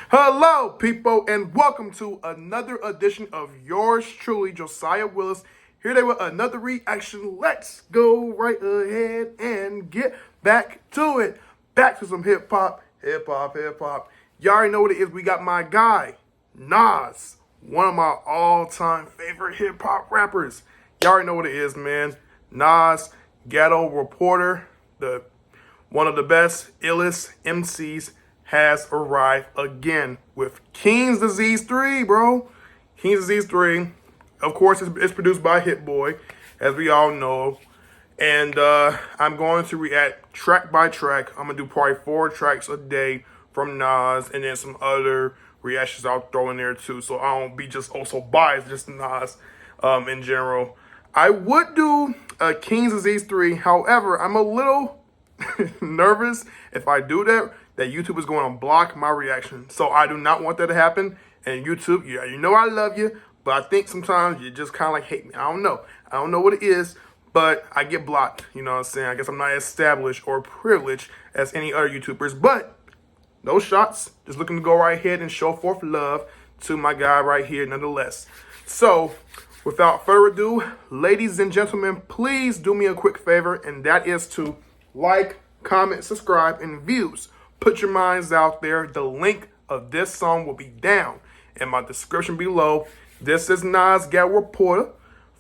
Hello, people, and welcome to another edition of yours truly, Josiah Willis, here today with another reaction. Let's go right ahead and get back to it. Back to some hip hop. Y'all already know what it is. We got my guy, Nas, one of my all-time favorite hip hop rappers. Y'all already know what it is, man. Nas, Ghetto reporter, one of the best, illest MCs has arrived again with King's Disease 3, bro. King's Disease 3. Of course, it's produced by Hit Boy, as we all know. And I'm going to react track by track. I'm going to do probably 4 tracks a day from Nas, and then some other reactions I'll throw in there too. So I don't be just also biased, just Nas in general. I would do King's Disease 3. However, I'm a little nervous if I do that YouTube is going to block my reaction. So I do not want that to happen. And YouTube, yeah, you know I love you, but I think sometimes you just kind of like hate me. I don't know what it is, but I get blocked. You know what I'm saying? I guess I'm not as established or privileged as any other YouTubers, but no shots. Just looking to go right ahead and show forth love to my guy right here nonetheless. So without further ado, ladies and gentlemen, please do me a quick favor, and that is to like, comment, subscribe, and views. Put your minds out there. The link of this song will be down in my description below. This is Nas, Ghetto Reporter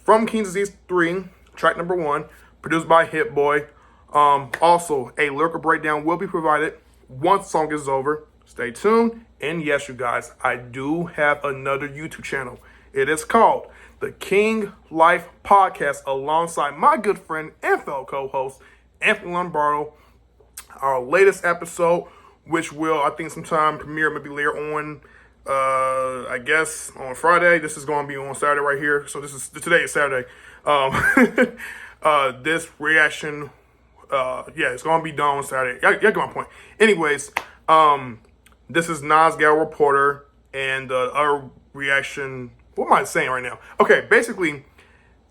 from King's Disease 3, track number 1, produced by Hit Boy. Also, a lyrical breakdown will be provided once the song is over. Stay tuned. And yes, you guys, I do have another YouTube channel. It is called the King Life Podcast, alongside my good friend and fellow co-host, Anthony Lombardo. Our latest episode, which will, I think, sometime premiere maybe later on, I guess on Friday. This is going to be on Saturday right here. So today is Saturday. This reaction, it's going to be done on Saturday. Y'all get my point. Anyways, this is Nas, Ghetto Reporter, and our reaction. What am I saying right now? Okay, basically,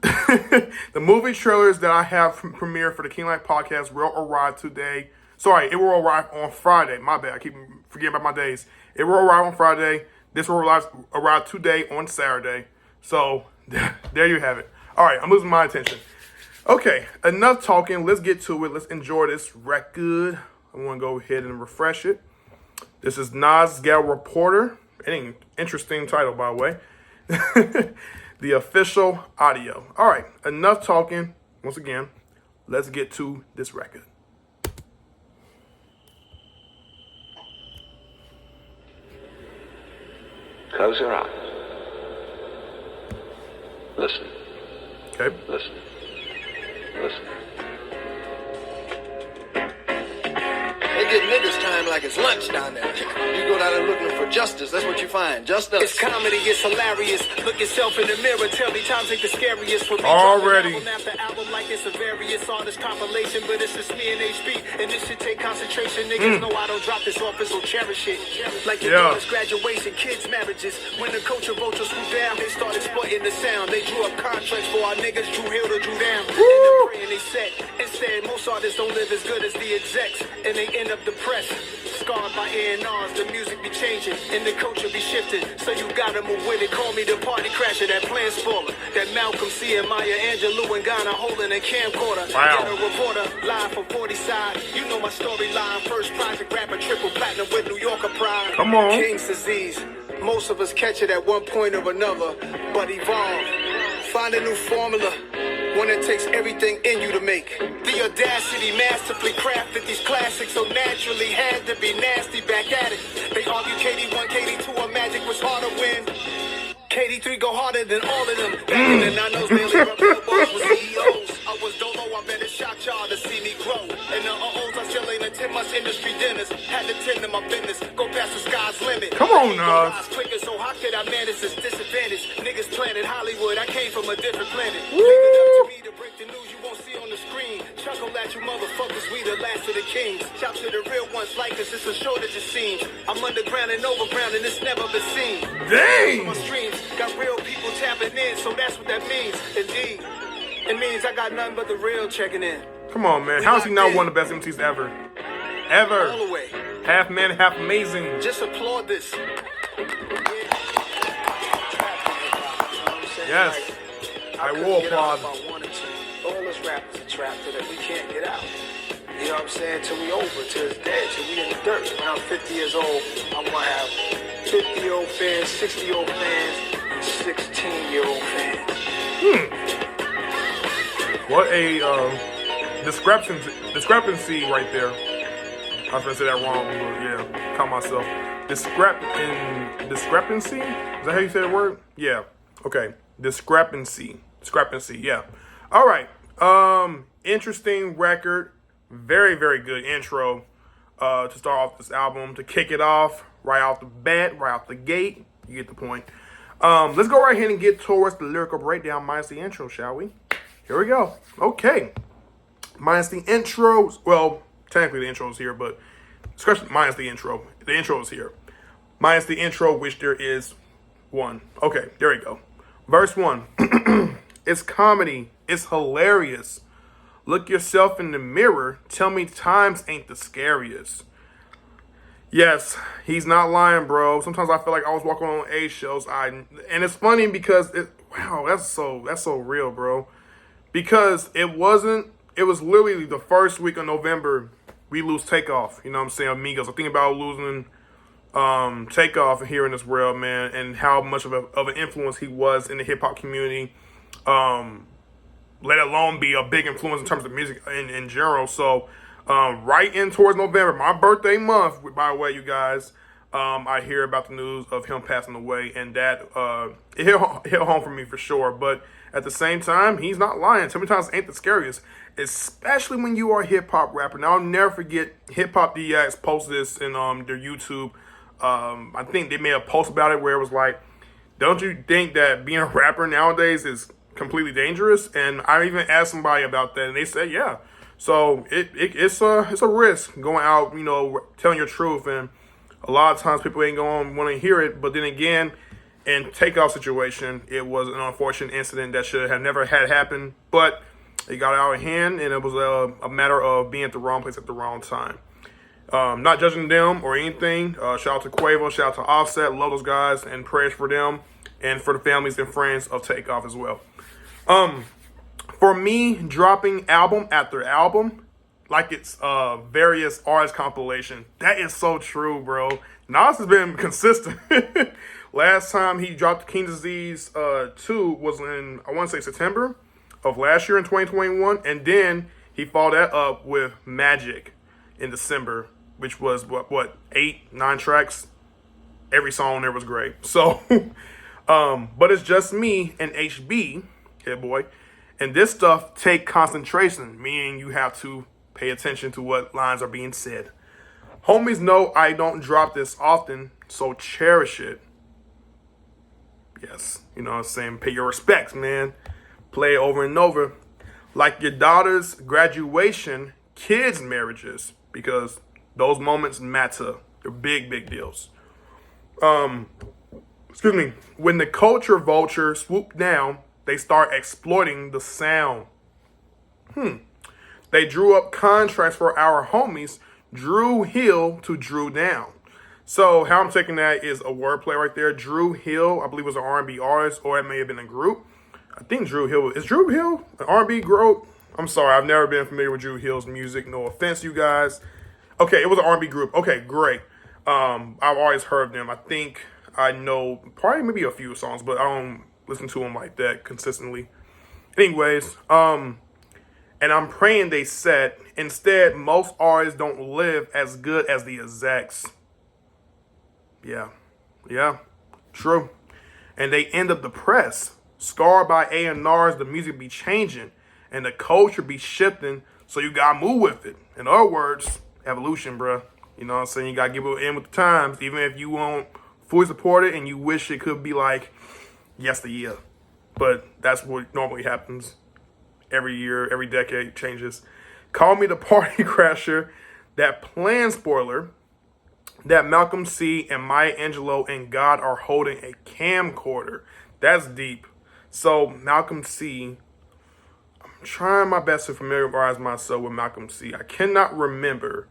the movie trailers that I have premiere for the King Life Podcast will arrive today. Sorry, it will arrive on Friday. My bad. I keep forgetting about my days. It will arrive on Friday. This will arrive today on Saturday. So, there you have it. All right, I'm losing my attention. Okay, enough talking. Let's get to it. Let's enjoy this record. I want to go ahead and refresh it. This is Nas, Ghetto Reporter. Interesting title, by the way. The official audio. All right, enough talking. Once again, let's get to this record. Close your eyes. Listen. Okay. Listen. Listen. They get niggas time like it's lunch down there. You go down there looking for justice, that's what you find. Just us. It's comedy, it's hilarious. Look yourself in the mirror, tell me times ain't the scariest. For me, already. Album after album like it's a various artist compilation, but it's just me and HP, and this should take concentration. Niggas know I don't drop this off, so cherish it. Like your daughter's graduation, kids' marriages. When the culture vultures swoop down, they start exploiting the sound. They drew up contracts for our niggas, drew hill to drew down. And the praying they set. Instead, most artists don't live as good as the execs, and they end up depressed. Scarred by A&Rs, the music be changing, and the culture be shifting. So you gotta move with it. Call me the party crasher, that plan spoiler, that Malcolm C and Maya Angelou and Ghana holding a camcorder. Wow. Get a reporter live from 40 side. You know my storyline. First project rapper, triple platinum with New Yorker pride. Come on. King's Disease. Most of us catch it at one point or another, but evolve. Find a new formula. One that takes everything in you to make. The audacity masterfully crafted these classics so naturally had to be nasty back at it. They argue KD1, KD2, or Magic was harder when KD3 go harder than all of them. Back in the 90s, mainly billboards with CEOs. I was dolo, I better shock y'all to see me grow. And the O's I still ain't attend much industry dinners. Had to tend to my business, go past the sky's limit. Come on, Nas. Quicker, so how could I manage this disadvantage? Niggas planet Hollywood, I came from a different planet. Woo! To me to break the news you won't see on the screen. Chuckle at you motherfuckers, we the last of the kings. Shout to the real ones like us, it's a shortage it seems. I'm underground and overground and it's never been seen. Dang! My streams got real people tapping in, so that's what that means. Indeed, it means I got nothing but the real checking in. Come on, man. How is he not one of the best MCs ever? Ever. All the way. Half man, half amazing. Just applaud this. Yes. I will applaud. All us rappers are trapped till that we can't get out. You know what I'm saying? Till we over, till it's dead, till we in the dirt. When I'm 50 years old, I'm gonna have 50-year-old fans, 60-year-old fans, and 16-year-old fans. What a discrepancy right there. I was gonna say that wrong, but yeah, caught myself. Discrepancy? Is that how you say the word? Yeah. Okay. Discrepancy, yeah. All right. Interesting record. Very, very good intro to start off this album, to kick it off right off the bat, right off the gate. You get the point. Let's go right ahead and get towards the lyrical breakdown minus the intro, shall we? Here we go. Okay. Minus the intros. Well, technically the intro is here, but especially minus the intro. The intro is here. Minus the intro, which there is one. Okay, there we go. Verse 1. It's comedy. It's hilarious. Look yourself in the mirror. Tell me times ain't the scariest. Yes, he's not lying, bro. Sometimes I feel like I was walking on A shows. And it's funny because that's so real, bro. Because it was literally the first week of November we lose Takeoff. You know what I'm saying? Amigos. I think about losing Takeoff here in this world, man, and how much of an influence he was in the hip hop community. Let alone be a big influence in terms of music in general. So right in towards November, my birthday month, by the way, you guys, I hear about the news of him passing away, and that it hit home for me for sure. But at the same time, he's not lying. Tell me times ain't the scariest, especially when you are a hip hop rapper. Now, I'll never forget Hip Hop DX posted this in their YouTube. I think they made a post about it where it was like, don't you think that being a rapper nowadays is completely dangerous? And I even asked somebody about that, and they said, yeah. So it's a risk going out, you know, telling your truth, and a lot of times people ain't going to want to hear it. But then again, in Takeoff situation, it was an unfortunate incident that should have never had happened, but it got out of hand, and it was a matter of being at the wrong place at the wrong time. Not judging them or anything. Shout out to Quavo, shout out to Offset, love those guys, and prayers for them and for the families and friends of Takeoff as well. For me, dropping album after album, like it's various artist compilation, that is so true, bro. Nas has been consistent. Last time he dropped King Disease 2 was in, I want to say, September of last year in 2021, and then he followed that up with Magic in December, which was what 8-9 tracks. Every song there was great. So, but it's just me and HB, Hit Boy, and this stuff take concentration, meaning you have to pay attention to what lines are being said. Homies know I don't drop this often, so cherish it. Yes, you know what I'm saying? Pay your respects, man. Play it over and over. Like your daughter's graduation, kids' marriages, because those moments matter. They're big, big deals. Excuse me. When the culture vulture swoop down, they start exploiting the sound. They drew up contracts for our homies, Drew Hill to Drew Down. So how I'm taking that is a wordplay right there. Drew Hill, I believe, was an R&B artist, or it may have been a group. I think Drew Hill, is Drew Hill an R&B group? I'm sorry, I've never been familiar with Drew Hill's music. No offense, you guys. Okay, it was an R&B group. Okay, great. I've always heard of them. I think I know probably maybe a few songs, but I don't listen to them like that consistently. Anyways, and I'm praying they said, instead, most artists don't live as good as the execs. Yeah, true. And they end up depressed, scarred by A&Rs, the music be changing, and the culture be shifting, so you gotta move with it. In other words, evolution, bruh. You know what I'm saying? You gotta get in with the times, even if you won't fully support it and you wish it could be like yesteryear. But that's what normally happens. Every year, every decade changes. Call me the party crasher, that plan spoiler, that Malcolm C and Maya Angelou and God are holding a camcorder. That's deep. So Malcolm C, I'm trying my best to familiarize myself with Malcolm C. I cannot remember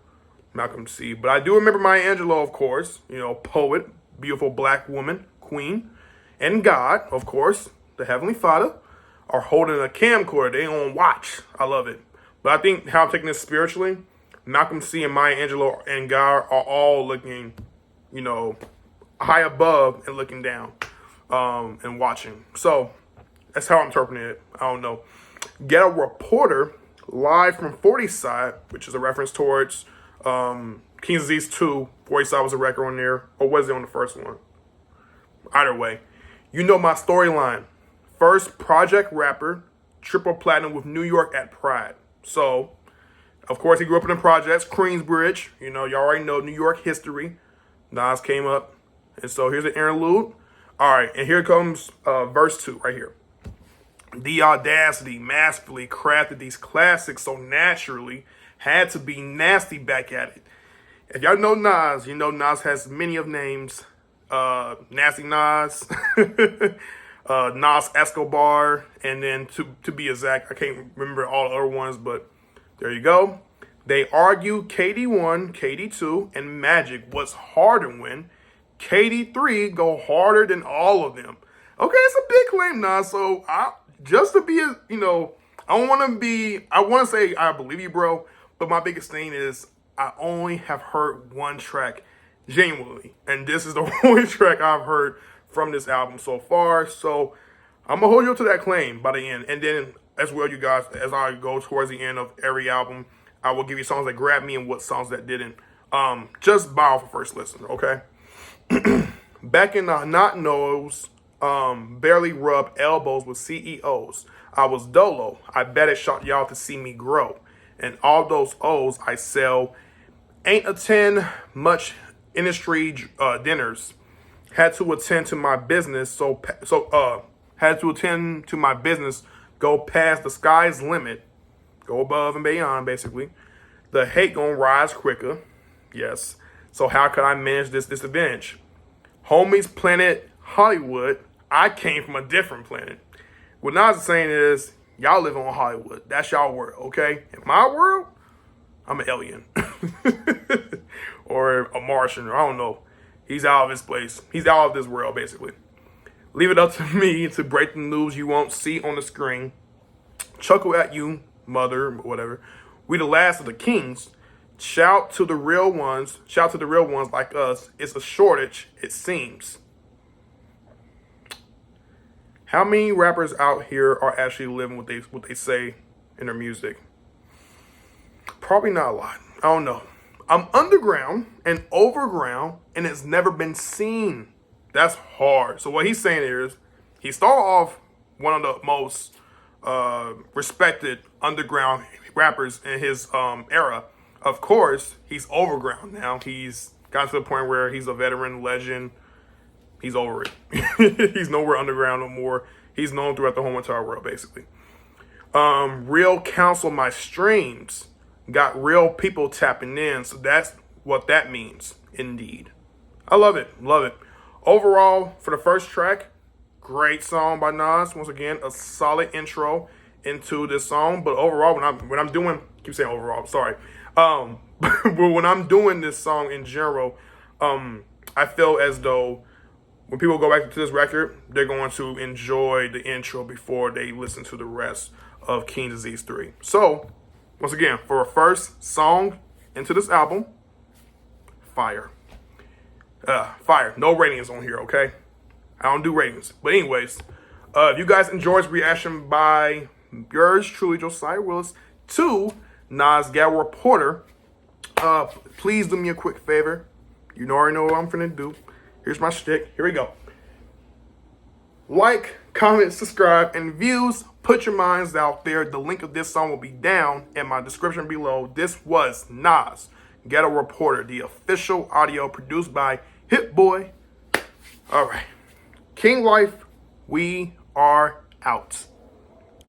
Malcolm C. But I do remember Maya Angelou, of course, poet, beautiful black woman, queen, and God, of course, the Heavenly Father, are holding a camcorder. They on watch. I love it. But I think how I'm taking this spiritually, Malcolm C and Maya Angelou and God are all looking, high above and looking down and watching. So that's how I'm interpreting it. I don't know. Ghetto Reporter, live from 40's side, which is a reference towards King's Disease 2. 40's side was a record on there. Or was it on the first one? Either way. You know my storyline. First project rapper, triple platinum with New York at Pride. So, of course, he grew up in the projects, Queensbridge. You already know New York history. Nas came up. And so here's an interlude. All right, and here comes verse 2 right here. The audacity, masterfully crafted these classics so naturally, had to be nasty back at it. If y'all know Nas, you know Nas has many of names. Nasty Nas, Nas Escobar, and then to be exact, I can't remember all the other ones, but there you go. They argue KD1, KD2, and Magic was harder when KD3 go harder than all of them. Okay, it's a big claim, Nas. So I want to say I believe you, bro. But my biggest thing is I only have heard one track genuinely, and this is the only track I've heard from this album so far. So I'm gonna hold you to that claim by the end, and then as well, you guys, as I go towards the end of every album, I will give you songs that grabbed me and what songs that didn't. Just buy off a first listen, okay? Back in the Not Knows, barely rub elbows with CEOs. I was dolo. I bet it shocked y'all to see me grow. And all those O's I sell ain't attend much industry dinners. Had to attend to my business, had to attend to my business, go past the sky's limit, go above and beyond, basically. The hate gonna rise quicker, yes. So how could I manage this disadvantage? Homies planet Hollywood, I came from a different planet. What Nas is saying is, y'all live on Hollywood. That's y'all world, okay? In my world, I'm an alien. Or a Martian, or I don't know. He's out of his place. He's out of this world, basically. Leave it up to me to break the news you won't see on the screen. Chuckle at you, mother, whatever. We the last of the kings. Shout to the real ones. Shout to the real ones like us. It's a shortage, it seems. How many rappers out here are actually living what they say in their music? Probably not a lot. I don't know. I'm underground and overground, and it's never been seen. That's hard. So what he's saying is, he started off one of the most respected underground rappers in his era. Of course, he's overground now. He's gotten to the point where he's a veteran legend. He's over it. He's nowhere underground no more. He's known throughout the whole entire world, basically. Real counsel my streams. Got real people tapping in. So that's what that means, indeed. I love it. Love it. Overall, for the first track, great song by Nas. Once again, a solid intro into this song. But overall, when I'm doing, keep saying overall, sorry. But when I'm doing this song in general, I feel as though when people go back to this record, they're going to enjoy the intro before they listen to the rest of King's Disease 3. So, once again, for a first song into this album, fire. Fire. No ratings on here, okay? I don't do ratings. But anyways, if you guys enjoyed this reaction by yours truly, Josiah Willis, to Nas Ghetto Reporter, please do me a quick favor. You already know what I'm finna do. Here's my shtick. Here we go. Like, comment, subscribe, and views. Put your minds out there. The link of this song will be down in my description below. This was Nas Ghetto Reporter, the official audio produced by Hit Boy. All right. King Life, we are out.